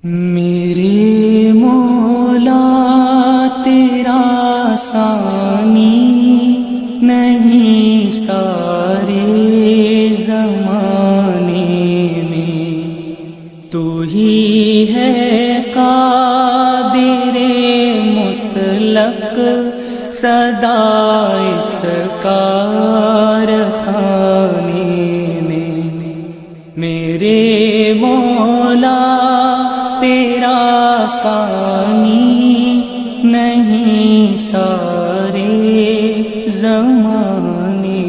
میرے مولا تیرا ثانی نہیں سارے زمانے میں، تو ہی ہے قادر مطلق سدا اس کارخانے میں۔ میرے مولا تیرا ثانی نہیں سارے زمانے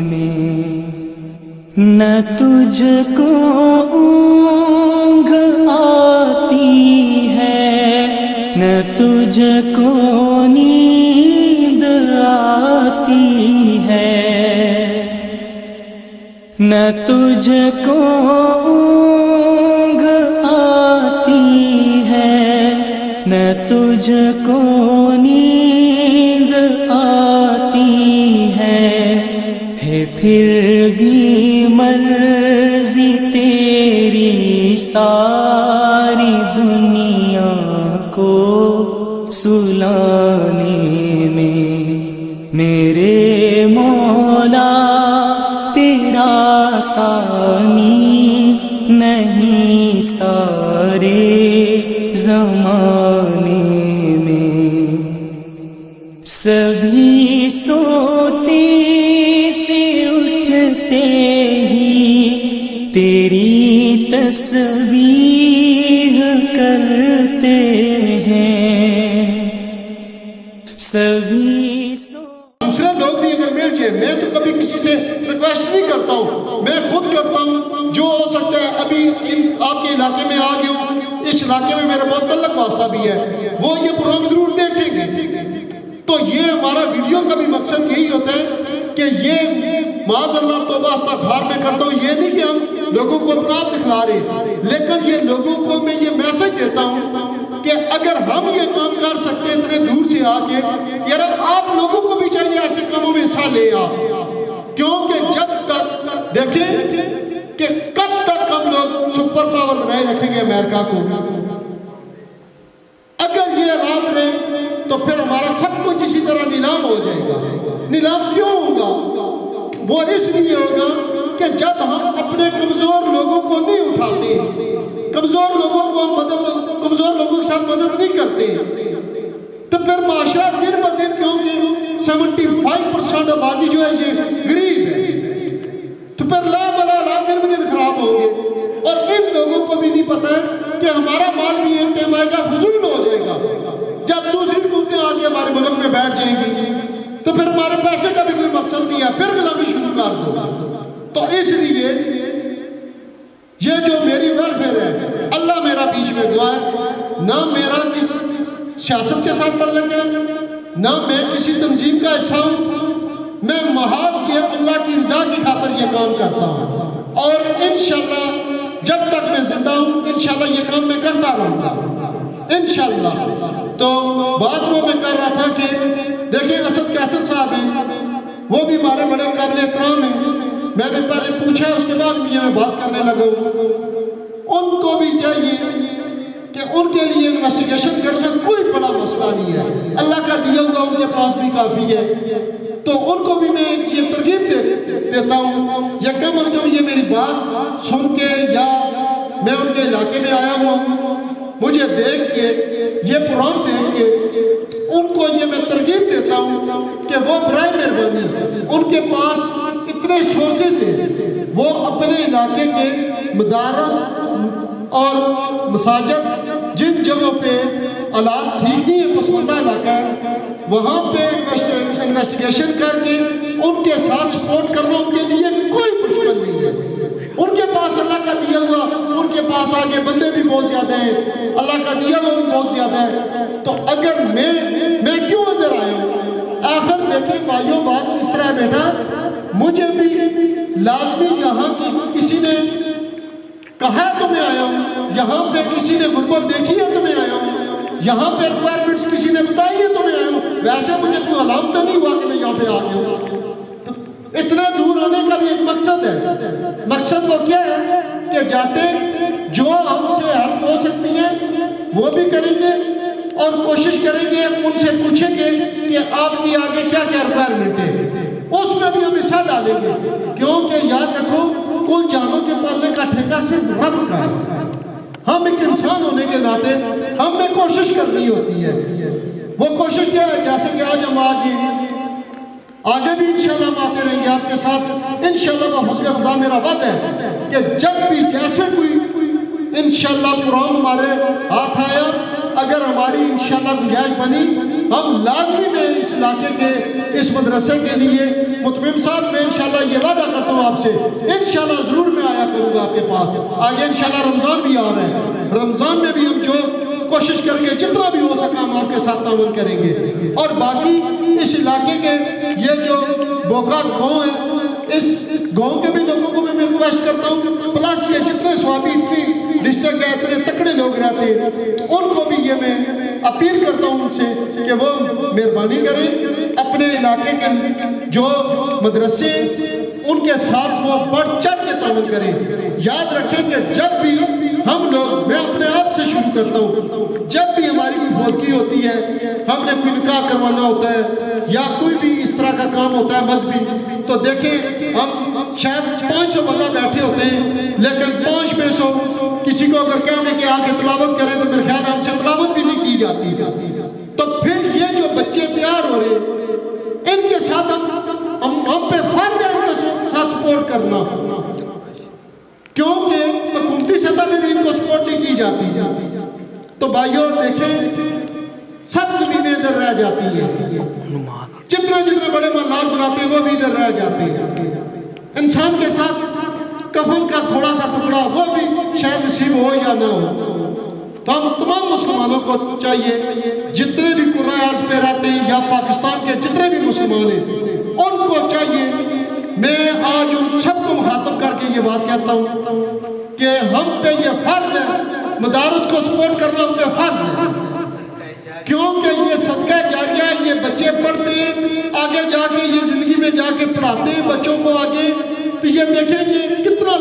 میں، نہ تجھ کو اونگ آتی ہے نہ تجھ کو نیند آتی ہے، نہ تجھ کو اونگ آتی ہے نہ تجھ کو نیند آتی ہے پھر بھی مرضی تیری ساری دنیا کو سلانے میں۔ میرے مولا تیرا ثانی نہیں سارے زمانے میں۔ سبھی سوتے سے اٹھتے ہی تیری تسبیح کرتے ہیں، سبھی دوسرے لوگ بھی اگر مل جائے، میں تو کبھی کسی سے ریکویسٹ نہیں کرتا ہوں، میں خود کرتا ہوں۔ جو ہو سکتا ہے ابھی آپ کے علاقے میں آ گیا ہوں، اس علاقے میں میرا بہت تعلق واسطہ بھی ہے، وہ یہ پروگرام ضرور دیکھیں گے۔ تو یہ ہمارا ویڈیو کا بھی مقصد یہی ہوتا ہے کہ یہ معاذ اللہ توبہ استغفار میں کرتا ہوں، یہ نہیں کہ ہم لوگوں کو اپنا آپ دکھلا رہے، لیکن یہ لوگوں کو میں یہ میسج دیتا ہوں کہ اگر ہم یہ کام کر سکتے ہیں اتنے دور سے آ کے، یار آپ لوگوں کو بھی چاہیے ایسے کاموں میں حصہ لے آ، کیونکہ جب تک دیکھیں کہ کب تک ہم لوگ سپر پاور بنائے رکھیں گے امریکہ کو، اگر یہ رات رہے تو پھر ہمارا سب کچھ اسی طرح نیلام ہو جائے گا۔ نیلام کیوں ہوگا؟ وہ اس لیے ہوگا کہ جب ہم اپنے کمزور لوگوں کو نہیں اٹھاتے، کمزور لوگوں کو کمزور لوگوں کے ساتھ مدد نہیں کرتے، تو پھر معاشرہ دن بہ دن، کیونکہ 75% آبادی جو ہے یہ غریب ہے، تو پھر لا بلا لا دن بہ دن خراب ہوں گے، اور ان لوگوں کو بھی نہیں پتہ ہے کہ ہمارا مال بھی ایک ٹائم آئے گا فضول ہو جائے گا۔ جب دوسری قوتیں آ کے ہمارے ملک میں بیٹھ جائیں گی تو پھر ہمارے پیسے کا بھی کوئی مقصد نہیں ہے، پھر غلامی شروع کر دو۔ تو اس لیے یہ جو میری ویلفیئر ہے، اللہ میرا بیچ میں دعا ہے، نہ میرا کس سیاست کے ساتھ تعلق ہے، نہ میں کسی تنظیم کا حصہ ہوں، میں محض یہ اللہ کی رضا کی خاطر یہ کام کرتا ہوں، اور انشاءاللہ جب تک میں زندہ ہوں انشاءاللہ یہ کام میں کرتا رہوں گا انشاءاللہ۔ تو بات وہ میں کر رہا تھا کہ دیکھیں اسد قیصر صاحب ہیں، وہ بھی ہمارے بڑے قابل احترام ہیں، میں نے پہلے پوچھا اس کے بعد بھی میں بات کرنے لگا ہوں۔ ان کو بھی چاہیے کہ ان کے لیے انویسٹیگیشن کرنا کوئی بڑا مسئلہ نہیں ہے، اللہ کا دیا ہوا ان کے پاس بھی کافی ہے، تو ان کو بھی میں یہ ترغیب دیتا ہوں، یا کم از کم یہ میری بات سن کے، یا میں ان کے علاقے میں آیا ہوں، مجھے دیکھ کے یہ پروگرام دیکھ کے ان کو یہ میں ترغیب دیتا ہوں کہ وہ برائے مہربانی ان کے پاس اتنے سورسز ہیں، وہ اپنے علاقے کے مدارس اور مساجد جن جگہوں پہ حالات ٹھیک نہیں ہے، پسماندہ علاقہ ہے، وہاں پہ انویسٹیگیشن کر کے ان کے ساتھ سپورٹ کرنا ان کے لیے کوئی مشکل نہیں ہے۔ ان کے پاس اللہ کا دیا ہوا، ان کے پاس آگے بندے بھی بہت زیادہ ہیں، اللہ کا دیا ہوا بھی بہت زیادہ ہے، تو اگر میں کیوں ادھر آیا ہوں؟ آخر دیکھیں بھائیوں، بات اس طرح ہے بیٹا، مجھے بھی لازمی یہاں کی کسی نے کہا تو میں آیا ہوں، یہاں پہ کسی نے غربت دیکھی ہے تو میں آیا ہوں، یہاں پہ ریکوائرمنٹس کسی نے بتائی ہے تو میں آیا ہوں، ویسے مجھے کوئی علامت نہیں ہوا کہ میں یہاں پہ آ گیا ہوں۔ اتنا دور آنے کا بھی ایک مقصد ہے، مقصد وہ کیا ہے کہ جاتے جو ہم سے ہیلپ ہو سکتی ہیں اور کوشش کریں گے ان سے پوچھیں گے کہ آپ کی آگے کیا کیا ریکوائرمنٹ ہے، اس میں بھی ہم حصہ ڈالیں گے، کیونکہ یاد رکھو کل جانوں کے پالنے کا ٹھیکہ صرف رب کا ہے۔ ہم ایک انسان ہونے کے ناطے ہم نے کوشش کرنی ہوتی ہے۔ وہ کوشش کیا ہے؟ جیسے کہ آج ہم آگے بھی انشاءاللہ ہم آتے رہیں گے آپ کے ساتھ انشاءاللہ بفضل خدا۔ میرا وعدہ ہے کہ جب بھی جیسے کوئی انشاءاللہ قرآن ہمارے ہاتھ آیا، اگر ہماری انشاءاللہ گنجائش بنی، ہم لازمی میں اس علاقے کے اس مدرسے کے لیے متمم صاحب میں انشاءاللہ یہ وعدہ کرتا ہوں آپ سے، انشاءاللہ ضرور میں آیا کروں گا آپ کے پاس۔ آگے انشاءاللہ رمضان بھی آ رہا ہے، رمضان میں بھی ہم جو کوشش کریں گے جتنا بھی ہو سکا ہم آپ کے ساتھ تعاون کریں گے۔ اور باقی اس علاقے کے یہ جو بوکا گاؤں ہے، اس گاؤں کے بھی لوگوں کو میں ریکویسٹ کرتا ہوں، پلس یہ جتنے سوابی اتنی ڈسٹرکٹ ہے، اتنے تکڑے لوگ رہتے ہیں، ان کو بھی یہ میں اپیل کرتا ہوں ان سے کہ وہ مہربانی کریں اپنے علاقے کے جو مدرسے ان کے ساتھ وہ بڑھ چڑھ کے تعاون کریں۔ یاد رکھیں کہ جب بھی ہم لوگ، میں اپنے آپ سے شروع کرتا ہوں، جب بھی ہماری کوئی فوتگی ہوتی ہے، ہم نے کوئی نکاح کروانا ہوتا ہے یا کوئی بھی اس طرح کا کام ہوتا ہے مذہبی، تو دیکھیں ہم شاید 500 بندہ بیٹھے ہوتے ہیں، لیکن 500 کسی کو اگر کہہ دیں کہ آ کے تلاوت کریں تو میرے خیال ہم سے تلاوت بھی نہیں کی جاتی۔ تو پھر یہ جو بچے تیار ہو رہے ان کے ساتھ ہم پہ فرض ہے ان کے ساتھ سپورٹ کرنا، کیونکہ حکومتی سطح میں بھی ان کو سپورٹ نہیں کی جاتی۔ تو بھائیوں دیکھیں سب زمینیں ادھر رہ جاتی ہیں، جتنے بڑے محلات بناتے ہیں وہ بھی ادھر رہ جاتے ہیں۔ انسان کے ساتھ کفن کا تھوڑا سا ٹکڑا وہ بھی شاید نصیب ہو یا نہ ہو۔ تو ہم تمام مسلمانوں کو چاہیے جتنے بھی قرآن عرض پہ رہتے ہیں یا پاکستان کے جتنے بھی مسلمان ہیں ان کو چاہیے، میں آج ان سب کو مخاطب کر کے یہ بات کہتا ہوں کہ ہم پہ یہ فرض ہے، مدارس کو سپورٹ کرنا ہم پہ فرض ہے، کیونکہ یہ صدقہ جاریہ ہے۔ یہ بچے پڑھتے ہیں، آگے جا کے یہ زندگی میں جا کے پڑھاتے ہیں بچوں کو آگے، تو یہ دیکھیں یہ کتنا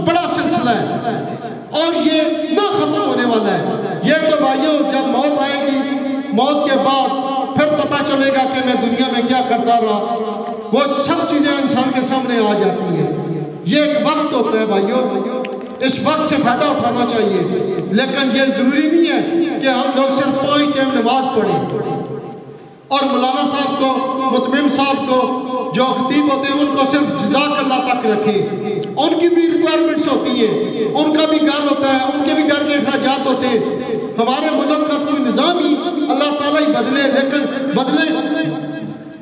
بڑا سلسلہ ہے اور یہ نہ ختم ہونے والا ہے۔ یہ تو بھائیوں جب موت آئے گی، موت کے بعد پھر پتہ چلے گا کہ میں دنیا میں کیا کرتا رہا، وہ سب چیزیں انسان کے سامنے آ جاتی ہیں۔ یہ ایک وقت ہوتا ہے بھائیوں، اس وقت سے فائدہ اٹھانا چاہیے، لیکن یہ ضروری نہیں ہے کہ ہم لوگ صرف 5 ٹائم نماز پڑھیں اور مولانا صاحب کو، متمم صاحب کو، جو خطیب ہوتے ہیں ان کو صرف جزاک اللہ تک رکھیں۔ ان کی بھی ریکوائرمنٹس ہوتی ہیں، ان کا بھی گھر ہوتا ہے، ان کے بھی گھر کے اخراجات ہوتے ہیں۔ ہمارے ملک کا کوئی نظام ہی اللہ تعالیٰ ہی بدلے، لیکن بدلے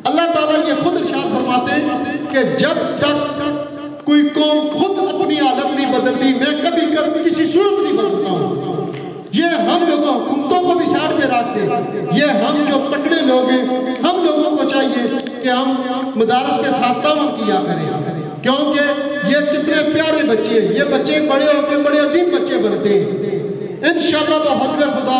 اللہ تعالیٰ یہ خود ارشاد فرماتے ہیں کہ جب تک کوئی قوم خود اپنی حالت نہیں بدلتی میں کبھی کسی صورت نہیں بدلتا ہوں۔ یہ ہم لوگوں حکومتوں کو بھی سائڈ پہ رکھ دیں، یہ ہم جو تکڑے لوگ ہیں ہم لوگوں کو چاہیے کہ ہم مدارس کے ساتھ تعاون کیا کریں، کیونکہ یہ کتنے پیارے بچے ہیں، یہ بچے بڑے ہو کے بڑے عظیم بچے بنتے ہیں انشاءاللہ بفضل خدا۔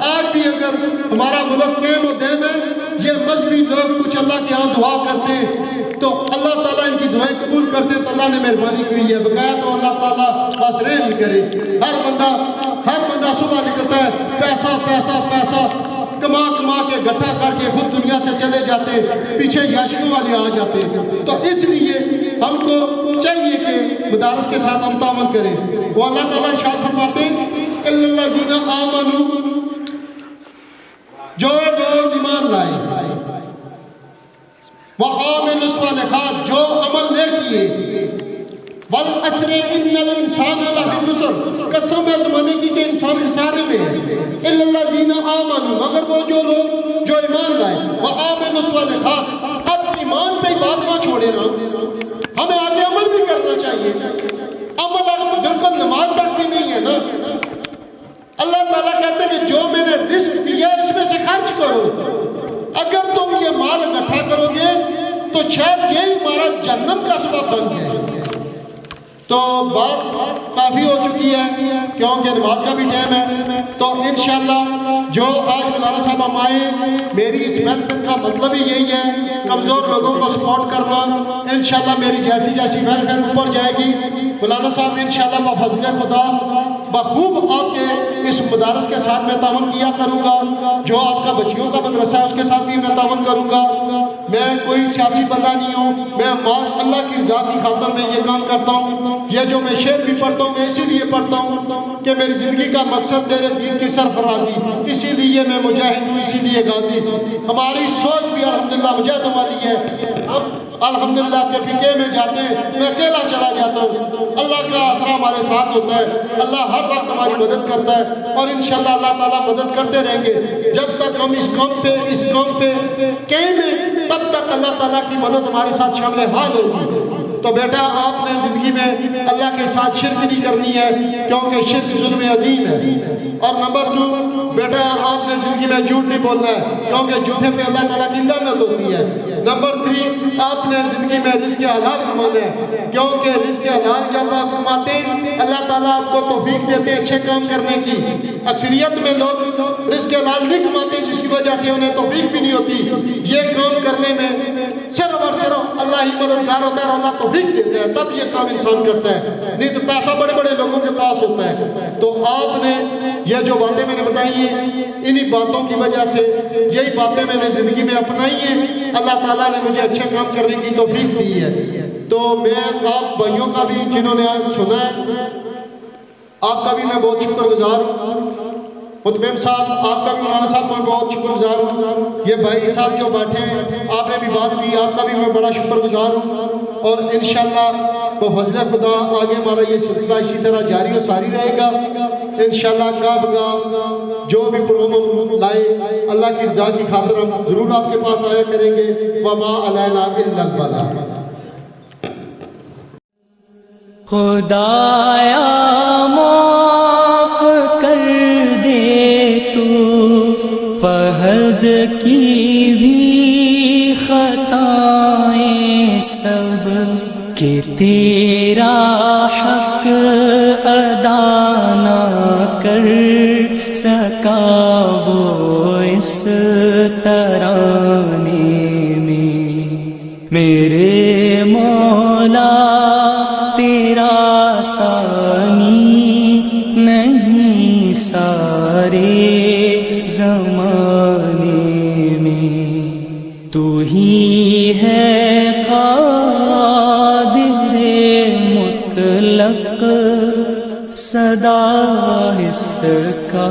آج بھی اگر ہمارا ملک قائم و دائم ہے، یہ مذہبی لوگ کچھ اللہ کے ہاں دعا کرتے ہیں تو اللہ تعالیٰ ان کی دعائیں قبول کرتے ہیں، تو اللہ نے مہربانی کی ہے، بقایا تو اللہ تعالیٰ بس رحم ہی کرے۔ ہر بندہ صبح نکلتا ہے پیسہ پیسہ پیسہ کما کے گٹھا کر کے خود دنیا سے چلے جاتے ہیں، پیچھے یاشکوں والے آ جاتے ہیں۔ تو اس لیے ہم کو چاہیے کہ مدارس کے ساتھ ہم تعاون کریں۔ وہ اللہ تعالیٰ ارشاد فرماتے ہیں اِلَّا الَّذِينَ آمَنُوا، جو لوگ ایمان لائے، وَعَامِلُوا الصَّالِحَاتِ، جو عمل لے کیے، وَالْعَصْرِ إِنَّ الْإِنسَانَ لَفِي خُسْرٍ، قسم ہے زمانے کی کہ انسان خسارے میں ہے، إِلَّا الَّذِينَ آمَنُوا، مگر وہ جو لوگ جو ایمان لائے، وَعَامِلُوا الصَّالِحَاتِ۔ اب ایمان پہ بات نہ چھوڑے نا، ہمیں آگے عمل بھی کرنا چاہیے۔ عمل بالکل نماز تک بھی نہیں ہے نا۔ اللہ تعالیٰ کہتے ہیں کہ جو میں نے رزق دیا اس میں سے خرچ کرو، اگر تم یہ مال اکٹھا کرو گے تو شاید یہ ہمارا جہنم کا سبب بن جائے۔ تو بات کافی ہو چکی ہے کیونکہ نماز کا بھی ٹائم ہے، تو انشاءاللہ جو آج مولانا صاحب ہم آئے، میری اس محفل کا مطلب ہی یہی ہے، کمزور لوگوں کو سپورٹ کرنا۔ انشاءاللہ میری جیسی محفل اوپر جائے گی، مولانا صاحب انشاءاللہ بفضل خدا بخوب آپ کے اس مدارس کے ساتھ میں تعاون کیا کروں گا. جو آپ کا بچیوں کا مدرسہ ہے اس کے ساتھ بھی میں تعاون کروں گا. میں کوئی سیاسی بندہ نہیں ہوں, میں اللہ کی ذات کی خاطر میں یہ کام کرتا ہوں. یہ جو میں شعر بھی پڑھتا ہوں میں اسی لیے پڑھتا ہوں کہ میری زندگی کا مقصد میرے دین کی سرفرازی, اسی لیے میں مجاہد ہوں, اسی لیے غازی. ہماری سوچ بھی الحمدللہ مجاہدوں والی ہے. الحمدللہ کے فقہ میں جاتے ہیں, میں اکیلا چلا جاتا ہوں, اللہ کا آسرا ہمارے ساتھ ہوتا ہے. اللہ ہر وقت ہماری مدد کرتا ہے اور انشاءاللہ اللہ تعالیٰ مدد کرتے رہیں گے. جب تک ہم اس قوم پہ قائم ہیں تب تک اللہ تعالیٰ کی مدد ہمارے ساتھ شامل حال ہوگی. تو بیٹا آپ نے زندگی میں اللہ کے ساتھ شرک نہیں کرنی ہے کیونکہ شرک ظلم عظیم ہے. اور نمبر 2, بیٹا آپ نے زندگی میں جھوٹ نہیں بولنا ہے کیونکہ جھوٹے پہ اللہ تعالیٰ کی لعنت ہوتی ہے. نمبر 3, آپ نے زندگی میں رزق حلال کمانا ہے کیونکہ رزق حلال جب آپ کماتے ہیں اللہ تعالیٰ آپ کو توفیق دیتے ہیں اچھے کام کرنے کی. اکثریت میں لوگ رزق حلال نہیں کماتے جس کی وجہ سے انہیں توفیق بھی نہیں ہوتی. یہ کام کرنے میں صرف اور صرف اللہ ہی مددگار ہوتا ہے اور اللہ توفیق دیتا ہے, تب یہ کام انسان کرتا ہے. نہیں تو پیسہ بڑے بڑے لوگوں کے پاس ہوتا ہے. تو آپ نے یہ جو باتیں میں نے بتائی ہیں انہی باتوں کی وجہ سے یہی باتیں میں نے زندگی میں اپنائی ہیں. اللہ تعالیٰ نے مجھے اچھے کام کرنے کی توفیق دی ہے. تو میں آپ بھائیوں کا بھی جنہوں نے سنا ہے آپ کا بھی میں بہت شکر گزار ہوں. متمم صاحب آپ کا بھی مولانا صاحب میں بہت شکر گزار ہوں. یہ بھائی صاحب جو بیٹھے ہیں آپ نے بھی بات کی, آپ کا بھی میں بڑا شکر گزار ہوں. اور انشاءاللہ بفضل خدا آگے ہمارا یہ سلسلہ اسی طرح جاری و ساری رہے گا. انشاءاللہ گاہ بگاہ جو بھی پروگرام ہم لائے اللہ کی رضا کی خاطر ہم ضرور آپ کے پاس آیا کریں گے. وما علینا الا البلاغ. خدایا معاف کر دے تو فہد کی بھی خطائیں سب کہ تیرا حق ادا نہ کر سکا وہ اس ترانے میں. میرے مولا تیرا ثانی نہیں سارے زمانے میں, تو ہی ہے قادر مطلق سدا اس کا